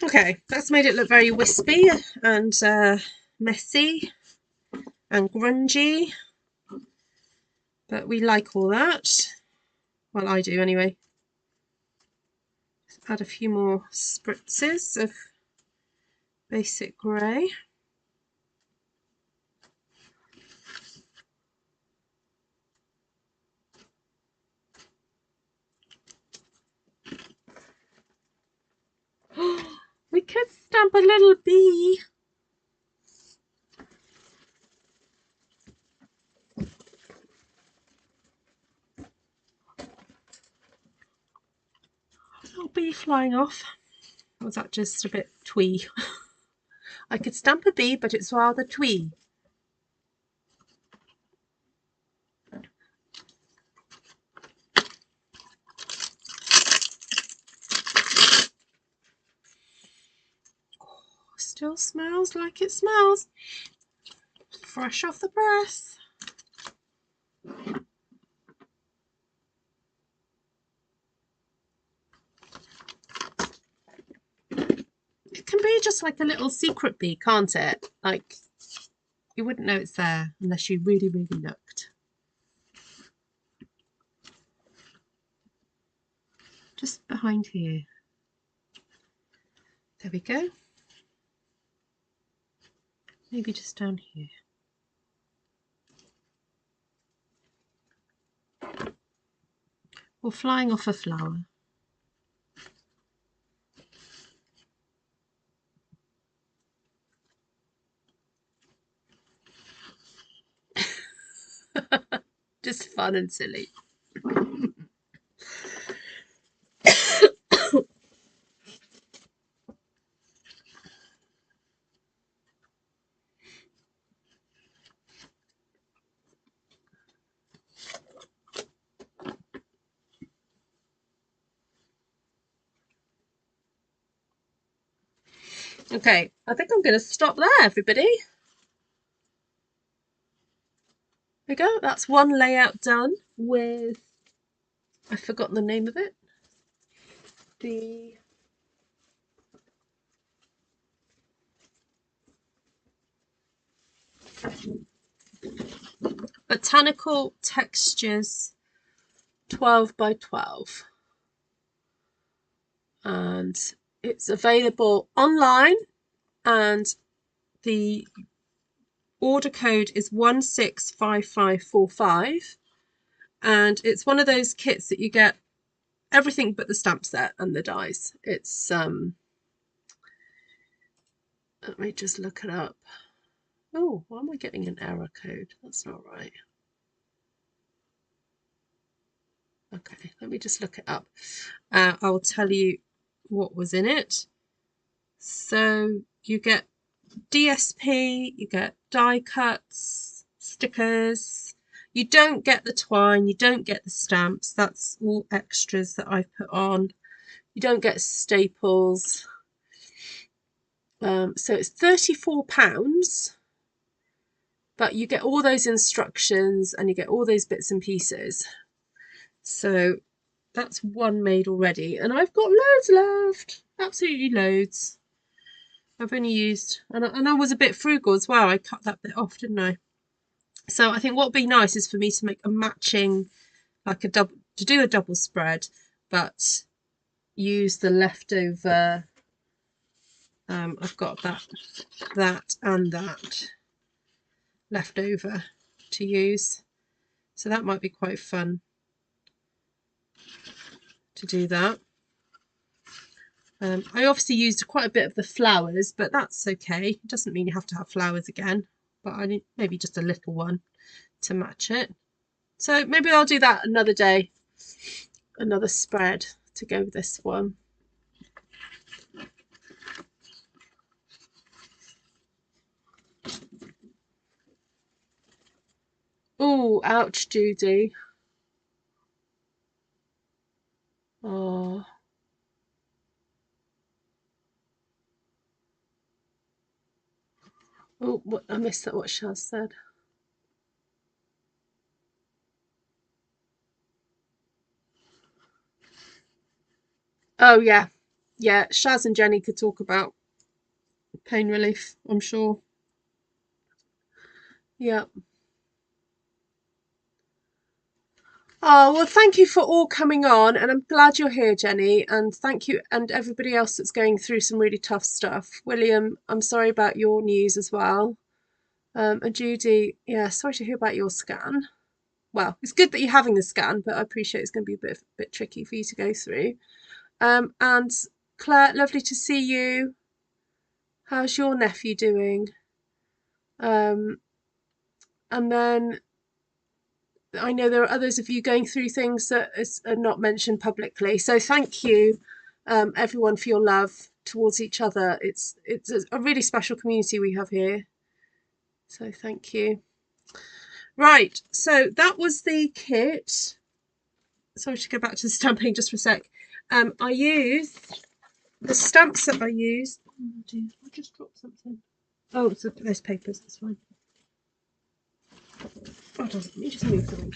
Okay, that's made it look very wispy and messy and grungy, but we like all that. Well, I do anyway. Add a few more spritzes of basic grey. We could stamp a little bee. Little bee flying off. Or was that just a bit twee? I could stamp a bee, but it's rather twee. Still smells like it smells. Fresh off the press. It can be just like a little secret bee, can't it? Like, you wouldn't know it's there unless you really, really looked. Just behind here. There we go. Maybe just down here. Or flying off a flower. Just fun and silly. Okay, I think I'm going to stop there, everybody. There we go. That's one layout done with, I've forgotten the name of it. The Botanical Textures 12 by 12. And it's available online, and the order code is 165545, and it's one of those kits that you get everything but the stamp set and the dies. It's let me just look it up. Oh, why am I getting an error code? That's not right. Okay, let me just look it up. I will tell you what was in it. So you get DSP, you get die cuts, stickers. You don't get the twine, you don't get the stamps. That's all extras that I've put on. You don't get staples. So it's £34, but you get all those instructions and you get all those bits and pieces. So that's one made already, and I've got loads left. Absolutely loads. I've only used, and I was a bit frugal as well. I cut that bit off, didn't I? So I think what would be nice is for me to make a matching, like a double, to do a double spread, but use the leftover. I've got that and that left over to use, so that might be quite fun to do that. I obviously used quite a bit of the flowers, but that's okay. It doesn't mean you have to have flowers again, but I need maybe just a little one to match it. So maybe I'll do that another day, another spread to go with this one. Oh, ouch, Judy. Oh. Oh, what, I missed that, what Shaz said. Oh, yeah. Yeah, Shaz and Jenny could talk about pain relief, I'm sure. Yeah. Oh, well, thank you for all coming on, and I'm glad you're here, Jenny, and thank you and everybody else that's going through some really tough stuff. William, I'm sorry about your news as well. And Judy, yeah, sorry to hear about your scan. Well, it's good that you're having the scan, but I appreciate it's going to be a bit tricky for you to go through. And Claire, lovely to see you. How's your nephew doing? Um, and then I know there are others of you going through things that are not mentioned publicly. So thank you, everyone, for your love towards each other. It's a really special community we have here. So thank you. Right, so that was the kit. Sorry to go back to the stamping just for a sec. I used the stamps that I used. Oh dear, I just dropped something. Oh, it's those papers. That's fine. Oh, doesn't. Let me just move them.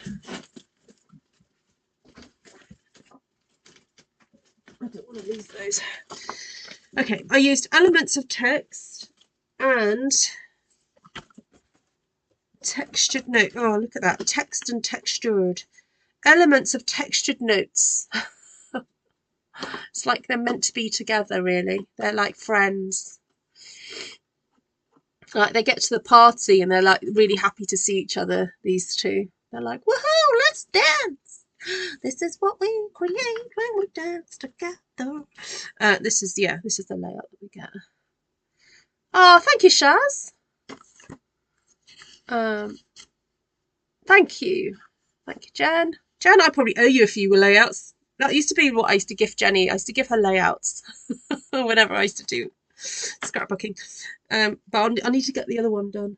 I don't want to lose those. Okay, I used elements of text and textured note. Oh, look at that. Text and textured. Elements of textured notes. It's like they're meant to be together, really. They're like friends. Like they get to the party and they're like really happy to see each other, these two. They're like, woohoo, let's dance. This is what we create when we dance together. This is the layout that we get. Oh, thank you, Shaz. Thank you. Thank you, Jen. Jen, I probably owe you a few layouts. That used to be what I used to gift Jenny. I used to give her layouts whenever I used to do scrapbooking. But I need to get the other one done.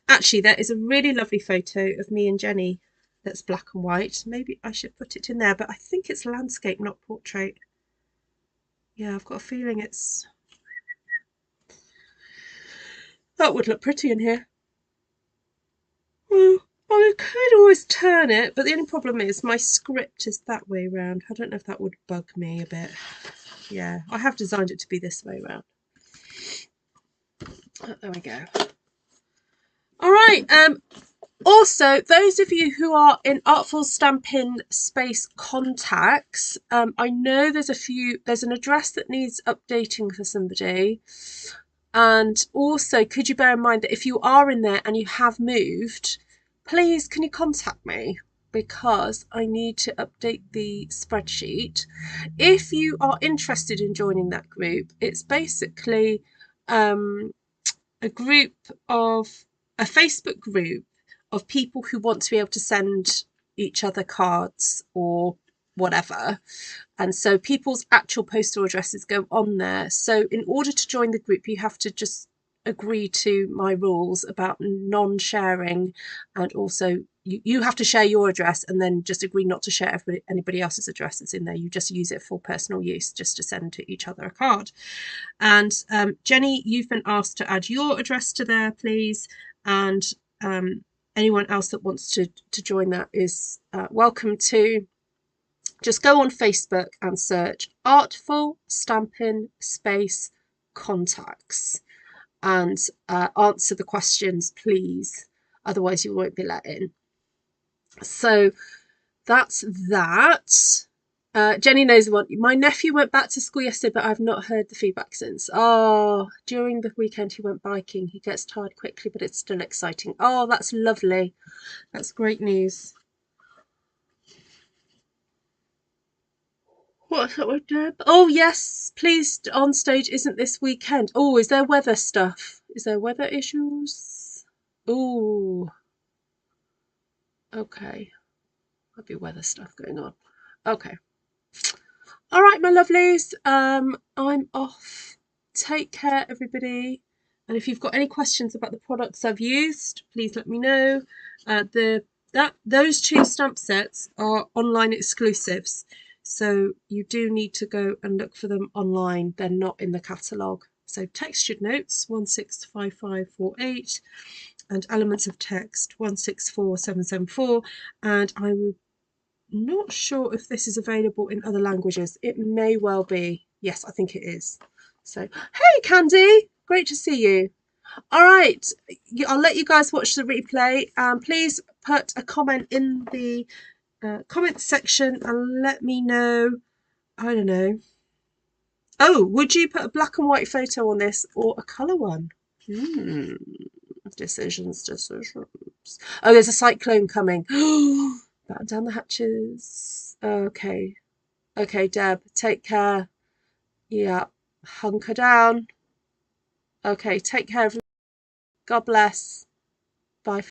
Actually, there is a really lovely photo of me and Jenny that's black and white. Maybe I should put it in there, but I think it's landscape, not portrait. Yeah, I've got a feeling it's... That would look pretty in here. Well, I could always turn it, but the only problem is my script is that way around. I don't know if that would bug me a bit. Yeah, I have designed it to be this way around. There we go. All right. Also, those of you who are in Artful Stampin space contacts, I know there's an address that needs updating for somebody. And also, could you bear in mind that if you are in there and you have moved, please can you contact me, because I need to update the spreadsheet. If you are interested in joining that group, it's basically a Facebook group of people who want to be able to send each other cards or whatever. And so people's actual postal addresses go on there. So in order to join the group, you have to just agree to my rules about non-sharing, and also you have to share your address and then just agree not to share anybody else's address that's in there. You just use it for personal use, just to send to each other a card. And Jenny, you've been asked to add your address to there, please. And anyone else that wants to join that is welcome to. Just go on Facebook and search Artful Stampin space contacts and answer the questions, please. Otherwise you won't be let in. So that's that. Jenny knows the one. My nephew went back to school yesterday, but I've not heard the feedback since. Oh, during the weekend he went biking. He gets tired quickly, but it's still exciting. Oh, that's lovely. That's great news. What's up with Deb? Oh, yes, please, on stage isn't this weekend. Oh, is there weather stuff? Is there weather issues? Oh, okay. Might be weather stuff going on. Okay. All right, my lovelies. I'm off. Take care, everybody. And if you've got any questions about the products I've used, please let me know. Those two stamp sets are online exclusives. So you do need to go and look for them online. They're not in the catalogue. So textured notes 165548 and elements of text 164774. And I'm not sure if this is available in other languages. It may well be. Yes, I think it is. So, hey, Candy, great to see you. All right, I'll let you guys watch the replay. Please put a comment in the comment section and let me know. I don't know. Oh, would you put a black and white photo on this or a colour one? Decisions. Oh, there's a cyclone coming. Batten down the hatches. Okay. Okay, Deb, take care. Yeah, hunker down. Okay, take care, everyone. God bless. Bye.